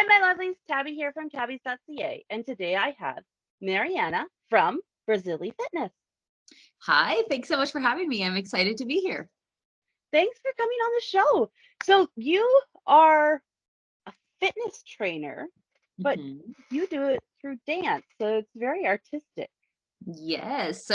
Hi, my lovelies. Tabby here from tabbies.ca. And today I have Mariana from Brazily Fitness. Hi, thanks so much for having me. I'm excited to be here. Thanks for coming on the show. So, you are a fitness trainer, but Mhm. you do it through dance. So, it's very artistic. Yes.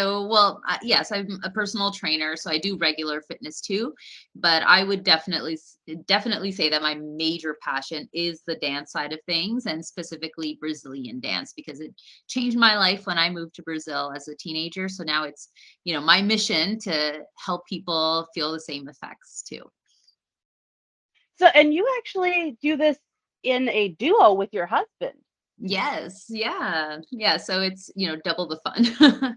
Yes, I'm a personal trainer, so I do regular fitness too. But I would definitely say that my major passion is the dance side of things, and specifically Brazilian dance, because it changed my life when I moved to Brazil as a teenager. So now it's, my mission to help people feel the same effects too. So, and you actually do this in a duo with your husband. Yes, yeah, yeah. So it's, double the fun.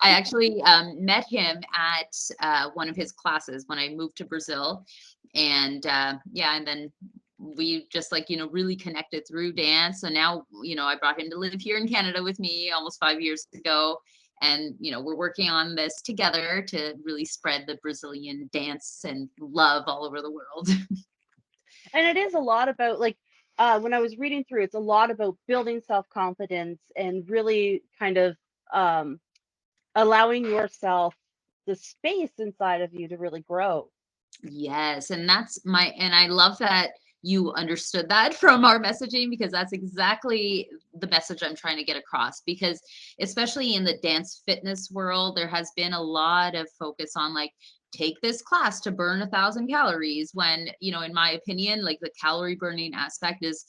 I actually met him at one of his classes when I moved to Brazil, and yeah, and then we just like really connected through dance. So now I brought him to live here in Canada with me almost 5 years ago, and we're working on this together to really spread the Brazilian dance and love all over the world. And it is a lot about, like, when I was reading through, it's a lot about building self confidence and really kind of um, allowing yourself the space inside of you to really grow. Yes, and I love that you understood that from our messaging, because that's exactly the message I'm trying to get across. Because especially in the dance fitness world, there has been a lot of focus on like, take this class to burn 1,000 calories, when, in my opinion, like the calorie burning aspect is,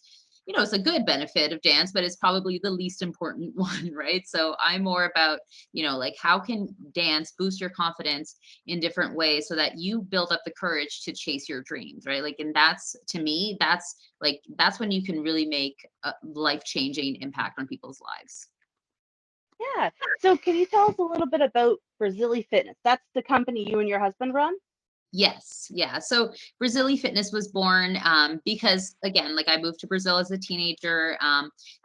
it's a good benefit of dance, but it's probably the least important one, right? So I'm more about, like, how can dance boost your confidence in different ways so that you build up the courage to chase your dreams, right? Like, and that's, to me, that's when you can really make a life-changing impact on people's lives. Yeah. So can you tell us a little bit about Brazili Fitness? That's the company you and your husband run? Yes, yeah. So Brazili Fitness was born because, again, like I moved to Brazil as a teenager.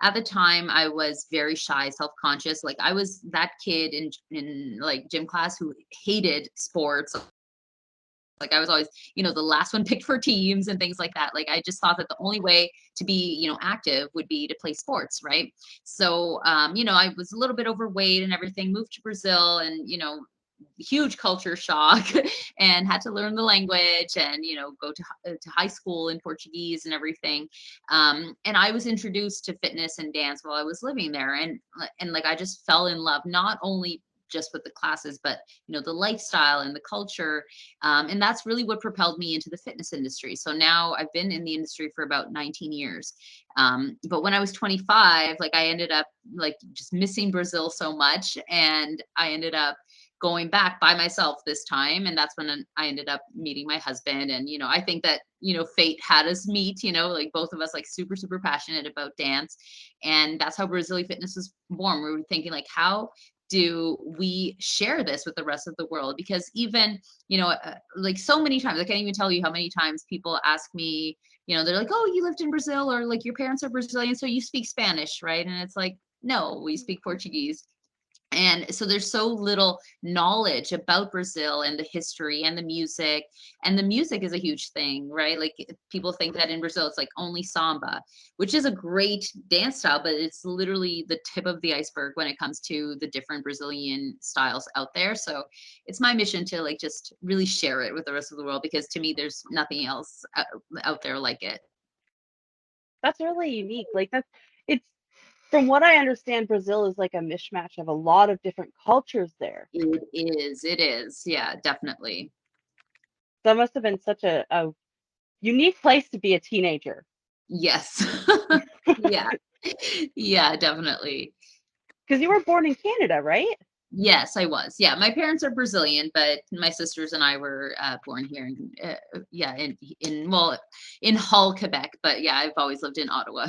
At the time, I was very shy, self-conscious. Like I was that kid in like gym class who hated sports. Like I was always, the last one picked for teams and things like that. Like I just thought that the only way to be, active would be to play sports, right? So, I was a little bit overweight and everything, moved to Brazil, and, huge culture shock and had to learn the language and, go to high school in Portuguese and everything. And I was introduced to fitness and dance while I was living there. And like I just fell in love, not only just with the classes, but the lifestyle and the culture, and that's really what propelled me into the fitness industry. So now I've been in the industry for about 19 years. But when I was 25, like I ended up like just missing Brazil so much. And I ended up going back by myself this time. And that's when I ended up meeting my husband. And, I think that, fate had us meet, like both of us, like super, super passionate about dance. And that's how Brazilian Fitness was born. We were thinking like, how do we share this with the rest of the world? Because even, like so many times, I can't even tell you how many times people ask me, they're like, oh, you lived in Brazil, or like your parents are Brazilian, so you speak Spanish, right? And it's like, no, we speak Portuguese. And so there's so little knowledge about Brazil and the history and the music. And the music is a huge thing, right? Like people think that in Brazil it's like only samba, which is a great dance style, but it's literally the tip of the iceberg when it comes to the different Brazilian styles out there. So it's my mission to like just really share it with the rest of the world, because to me there's nothing else out there like it. That's really unique. Like it's from what I understand, Brazil is like a mishmash of a lot of different cultures there. It is. Yeah, definitely. That must have been such a unique place to be a teenager. Yes. Yeah. Yeah, definitely. Because you were born in Canada, right? Yes, I was. Yeah, my parents are Brazilian, but my sisters and I were born here in, yeah, in Hull, Quebec. But yeah, I've always lived in Ottawa.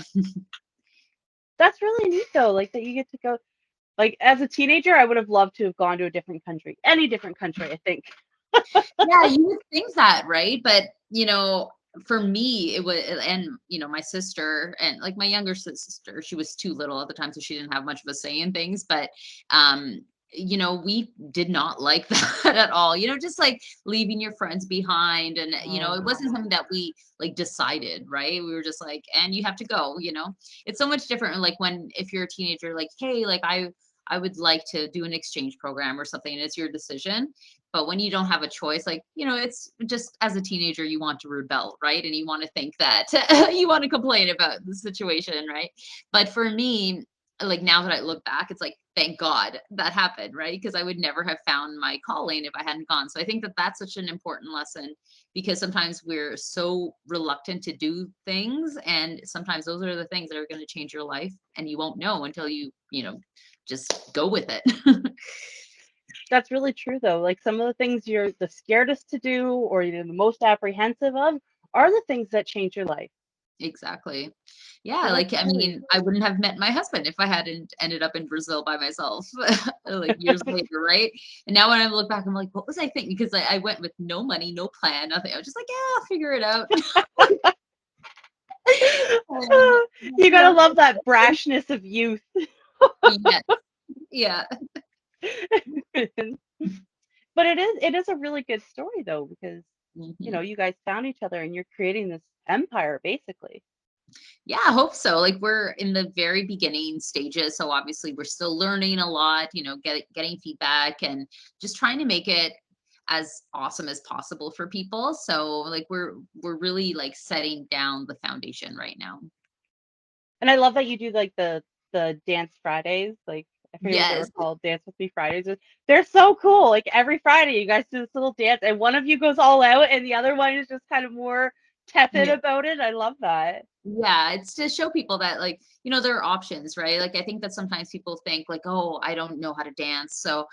That's really neat though. Like that you get to go. Like as a teenager, I would have loved to have gone to a different country, any different country, I think. Yeah, you would think that, right? But for me, it was, and my sister and like my younger sister, she was too little at the time, so she didn't have much of a say in things. But we did not like that at all, just like leaving your friends behind. And, Oh it wasn't yeah. something that we like decided, right? We were just like, and you have to go, it's so much different. Like when, if you're a teenager, like, hey, like I would like to do an exchange program or something, and it's your decision. But when you don't have a choice, like, it's just as a teenager, you want to rebel, right? And you want to think that you want to complain about the situation, right? But for me, like now that I look back, it's like, thank God that happened, right? Because I would never have found my calling if I hadn't gone. So I think that that's such an important lesson, because sometimes we're so reluctant to do things. And sometimes those are the things that are going to change your life. And you won't know until just go with it. That's really true though. Like some of the things you're the scaredest to do or you're the most apprehensive of are the things that change your life. Exactly. Yeah, So that's like, I really mean, I wouldn't have met my husband if I hadn't ended up in Brazil by myself, like, years later, right? And now when I look back, I'm like, "What was I thinking?" Because I went with no money, no plan, nothing. I was just like, "Yeah, I'll figure it out." And you gotta yeah, love that brashness of youth. yes, yeah. But it is a really good story though, because Mhm. you guys found each other and you're creating this empire basically. Yeah, I hope so. Like, we're in the very beginning stages, so obviously we're still learning a lot, getting feedback and just trying to make it as awesome as possible for people. So like we're really like setting down the foundation right now. And I love that you do like the dance Fridays, like I forget what they were Yes. called, Dance with Me Fridays. They're so cool. Like every Friday you guys do this little dance and one of you goes all out and the other one is just kind of more tepid Yeah. about it. I love that. Yeah, it's to show people that, like, there are options, right? Like I think that sometimes people think like, "Oh, I don't know how to dance." So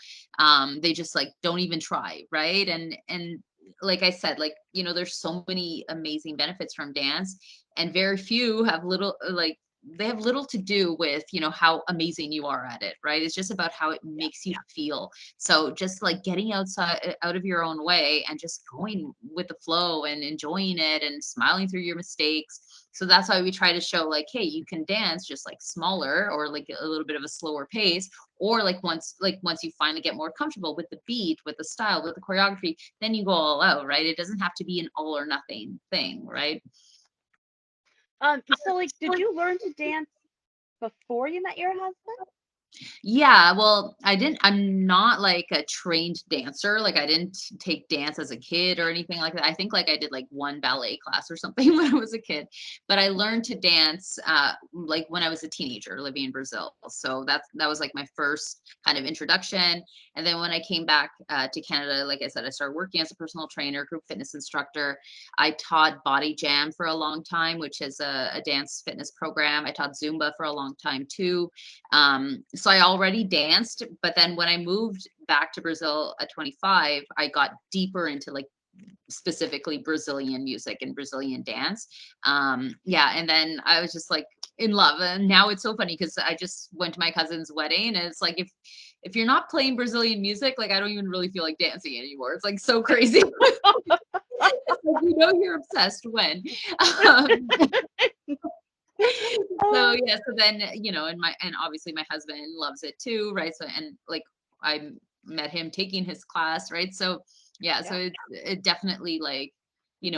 they just like don't even try, right? And like I said, like, there's so many amazing benefits from dance, and very few have little like they have little to do with, how amazing you are at it, right? It's just about how it Yeah. makes you feel. So just like getting out of your own way and just going with the flow and enjoying it and smiling through your mistakes. So that's why we try to show like, hey, you can dance just like smaller or like a little bit of a slower pace, or like once you finally get more comfortable with the beat, with the style, with the choreography, then you go all out, right? It doesn't have to be an all or nothing thing, right? So like did you learn to dance before you met your husband? Yeah, well, I'm not like a trained dancer. Like I didn't take dance as a kid or anything like that. I think like I did like one ballet class or something when I was a kid. But I learned to dance like when I was a teenager living in Brazil. So that was like my first kind of introduction. And then when I came back to Canada, like I said, I started working as a personal trainer, group fitness instructor. I taught Body Jam for a long time, which is a dance fitness program. I taught Zumba for a long time too. So I already danced, but then when I moved back to Brazil at 25, I got deeper into like specifically Brazilian music and Brazilian dance. Yeah, and then I was just like in love. And now it's so funny because I just went to my cousin's wedding, and it's like if you're not playing Brazilian music, like I don't even really feel like dancing anymore. It's like so crazy. It's like you're obsessed when. Um, so Oh, yeah, so then, and obviously my husband loves it too, right? So and like I met him taking his class, right? So yeah, so yeah. it definitely like,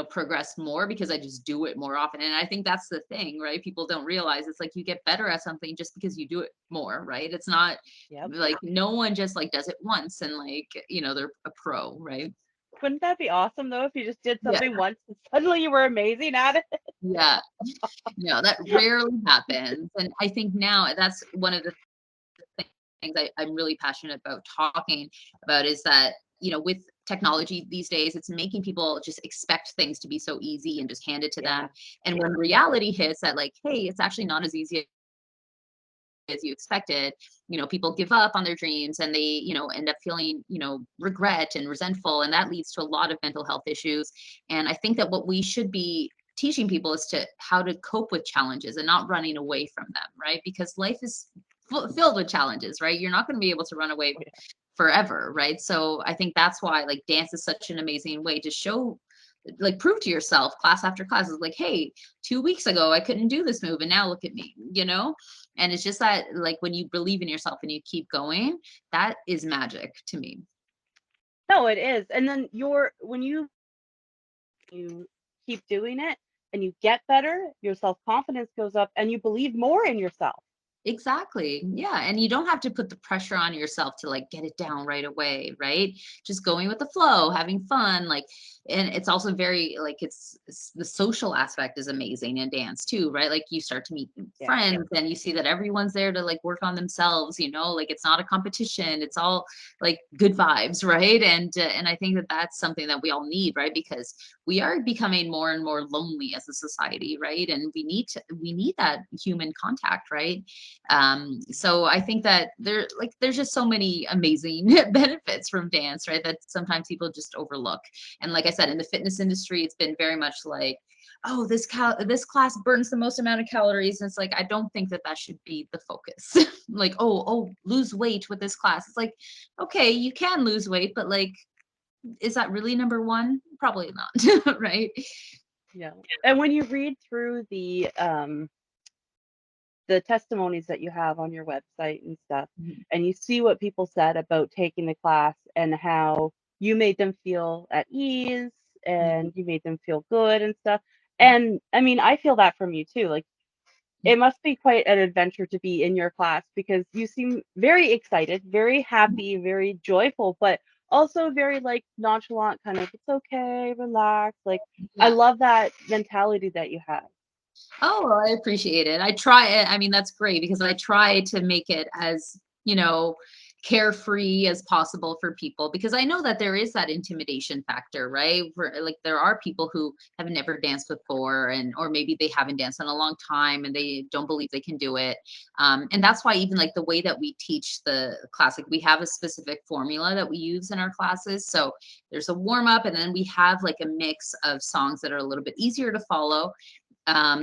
progressed more because I just do it more often. And I think that's the thing, right? People don't realize it's like you get better at something just because you do it more, right? It's not Yep. like no one just like does it once and like, they're a pro, right? Wouldn't that be awesome though if you just did Yeah. something once and suddenly you were amazing at it? Yeah. No, that rarely happens. And I think now that's one of the things I'm really passionate about talking about is that, with technology these days, it's making people just expect things to be so easy and just hand it to them. Yeah. And when reality hits that, like, hey, it's actually not as easy as you expected, people give up on their dreams and they, end up feeling, regret and resentful. And that leads to a lot of mental health issues. And I think that what we should be teaching people is to how to cope with challenges and not running away from them, right? Because life is filled with challenges, right? You're not going to be able to run away Oh, yeah. forever, right? So I think that's why like dance is such an amazing way to show like prove to yourself class after class. Is like, hey, 2 weeks ago I couldn't do this move and now look at me, you know. And it's just that, like, when you believe in yourself and you keep going, that is magic to me. No, it is. And then when you keep doing it and you get better, your self-confidence goes up and you believe more in yourself. Exactly. Yeah. And you don't have to put the pressure on yourself to like get it down right away, right? Just going with the flow, having fun. Like, and it's also very like it's the social aspect is amazing in dance too, right? Like you start to meet Yeah. friends and you see that everyone's there to like work on themselves, like it's not a competition. It's all like good vibes, right? And I think that that's something that we all need, right? Because we are becoming more and more lonely as a society, right? And we need that human contact, right? So I think that there's just so many amazing benefits from dance, right? That sometimes people just overlook. And like I said, in the fitness industry, it's been very much like, oh, this class burns the most amount of calories. And it's like, I don't think that should be the focus. Like, oh, lose weight with this class. It's like, okay, you can lose weight, but like, is that really number one? Probably not, right? Yeah. And when you read through the testimonies that you have on your website and stuff, Mhm. and you see what people said about taking the class and how you made them feel at ease Mhm. and you made them feel good and stuff. And I mean, I feel that from you too. Like it must be quite an adventure to be in your class because you seem very excited, very happy, very joyful, but also very like nonchalant, kind of, it's okay, relax. Like I Yeah. love that mentality that you have. Oh, well, I appreciate it. I try it. I mean, that's great because I try to make it as, carefree as possible for people because I know that there is that intimidation factor, right? Where like there are people who have never danced before and or maybe they haven't danced in a long time and they don't believe they can do it. And that's why even like the way that we teach the classic, we have a specific formula that we use in our classes. So there's a warm up and then we have like a mix of songs that are a little bit easier to follow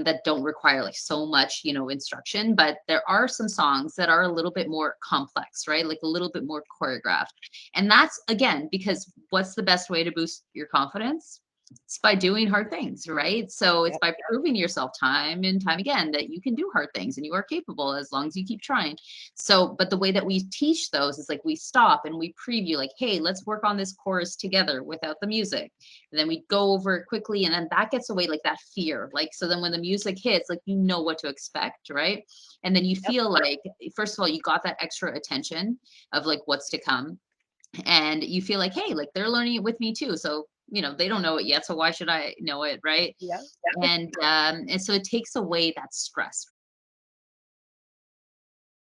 that don't require like so much, instruction. But there are some songs that are a little bit more complex, right? Like a little bit more choreographed. And that's again, because what's the best way to boost your confidence? It's by doing hard things, right? So it's Yep. by proving yourself time and time again that you can do hard things and you are capable as long as you keep trying. So, but the way that we teach those is like we stop and we preview, like, hey, let's work on this chorus together without the music, and then we go over it quickly and then that gets away like that fear, like so then when the music hits, like you know what to expect, right? And then you Yep. feel like first of all you got that extra attention of like what's to come, and you feel like hey, like they're learning it with me too, so they don't know it yet, so why should I know it, right? Yep. And so it takes away that stress.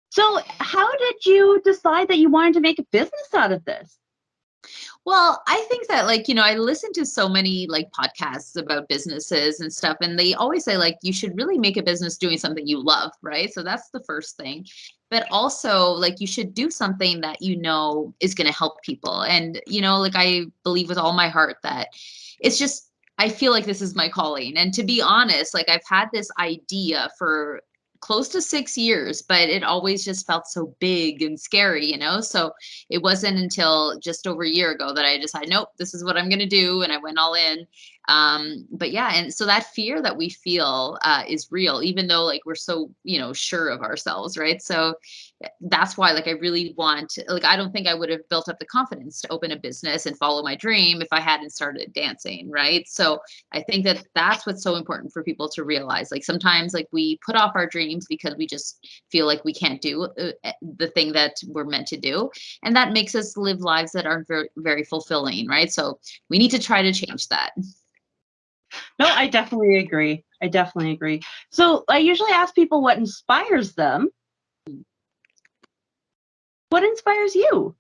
So, how did you decide that you wanted to make a business out of this? Well, I think that like, I listen to so many like podcasts about businesses and stuff, and they always say like you should really make a business doing something you love, right? So that's the first thing. But also like you should do something that is going to help people. And like I believe with all my heart that it's just I feel like this is my calling. And to be honest, like I've had this idea for close to 6 years, but it always just felt so big and scary. So it wasn't until just over a year ago that I decided, nope, this is what I'm going to do. And I went all in. But yeah, and so that fear that we feel is real, even though like we're so, sure of ourselves, right? So that's why like I really want, like I don't think I would have built up the confidence to open a business and follow my dream if I hadn't started dancing, right? So I think that that's what's so important for people to realize. Like sometimes like we put off our dreams because we just feel like we can't do the thing that we're meant to do, and that makes us live lives that aren't very, very fulfilling, right? So we need to try to change that. No, I definitely agree. I definitely agree. So, I usually ask people what inspires them. What inspires you?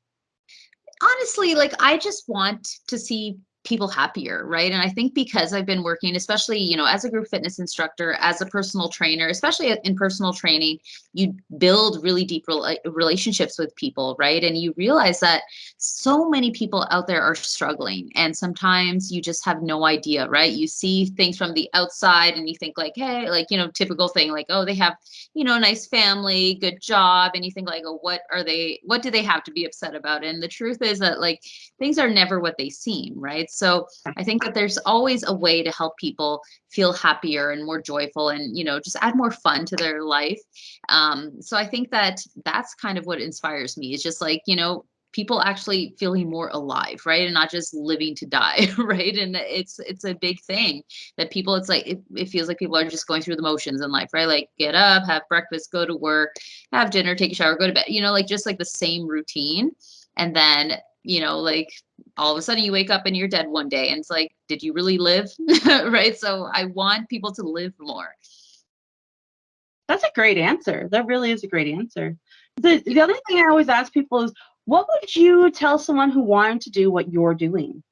Honestly, like I just want to see people happier, right? And I think because I've been working, especially, as a group fitness instructor, as a personal trainer, especially in personal training, you build really deep relationships with people, right? And you realize that so many people out there are struggling. And sometimes you just have no idea, right? You see things from the outside and you think like, hey, like, typical thing, like, oh, they have, a nice family, good job. And you think like, oh, what do they have to be upset about? And the truth is that like things are never what they seem, right? So I think that there's always a way to help people feel happier and more joyful and, just add more fun to their life. So I think that that's kind of what inspires me. It's just like, people actually feeling more alive, right? And not just living to die, right? And it's a big thing that people, it's like it feels like people are just going through the motions in life, right? Like get up, have breakfast, go to work, have dinner, take a shower, go to bed, like just like the same routine. And then, like all of a sudden you wake up and you're dead one day and it's like, did you really live? Right? So I want people to live more. That's a great answer. That really is a great answer. The other thing I always ask people is, what would you tell someone who wanted to do what you're doing?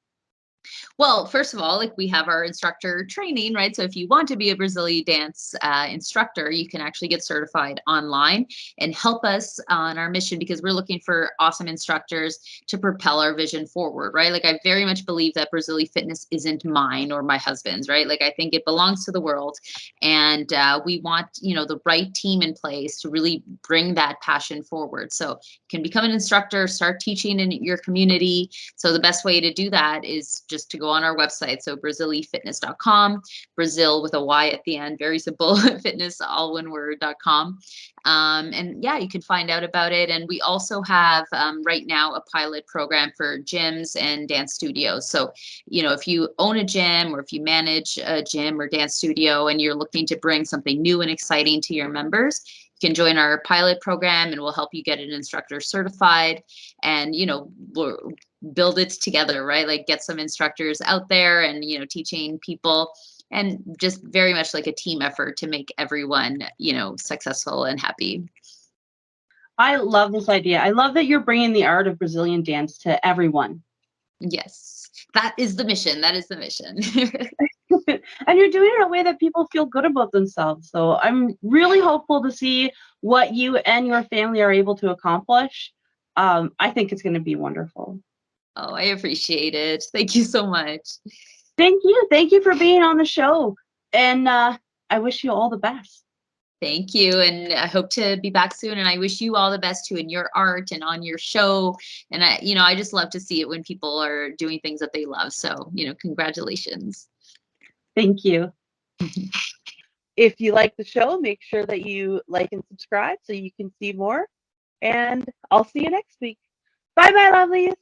Well, first of all, like we have our instructor training, right? So if you want to be a Brazilian dance instructor, you can actually get certified online and help us on our mission, because we're looking for awesome instructors to propel our vision forward, right? Like I very much believe that Brazilian Fitness isn't mine or my husband's, right? Like I think it belongs to the world, and we want, the right team in place to really bring that passion forward. So you can become an instructor, start teaching in your community. So the best way to do that is just to go on our website. So BrazilyFitness.com, Brazil with a Y at the end, very simple, fitness, all one word.com. And yeah, you can find out about it. And we also have right now a pilot program for gyms and dance studios. So, if you own a gym or if you manage a gym or dance studio and you're looking to bring something new and exciting to your members, you can join our pilot program and we'll help you get an instructor certified. And, we'll build it together, right? Like get some instructors out there and, teaching people, and just very much like a team effort to make everyone, successful and happy. I love this idea. I love that you're bringing the art of Brazilian dance to everyone. Yes, that is the mission. That is the mission. And you're doing it in a way that people feel good about themselves. So I'm really hopeful to see what you and your family are able to accomplish. I think it's going to be wonderful. Oh, I appreciate it. Thank you so much. Thank you. Thank you for being on the show. And I wish you all the best. Thank you. And I hope to be back soon. And I wish you all the best too in your art and on your show. And I just love to see it when people are doing things that they love. So, congratulations. Thank you. If you like the show, make sure that you like and subscribe so you can see more. And I'll see you next week. Bye bye, lovelies.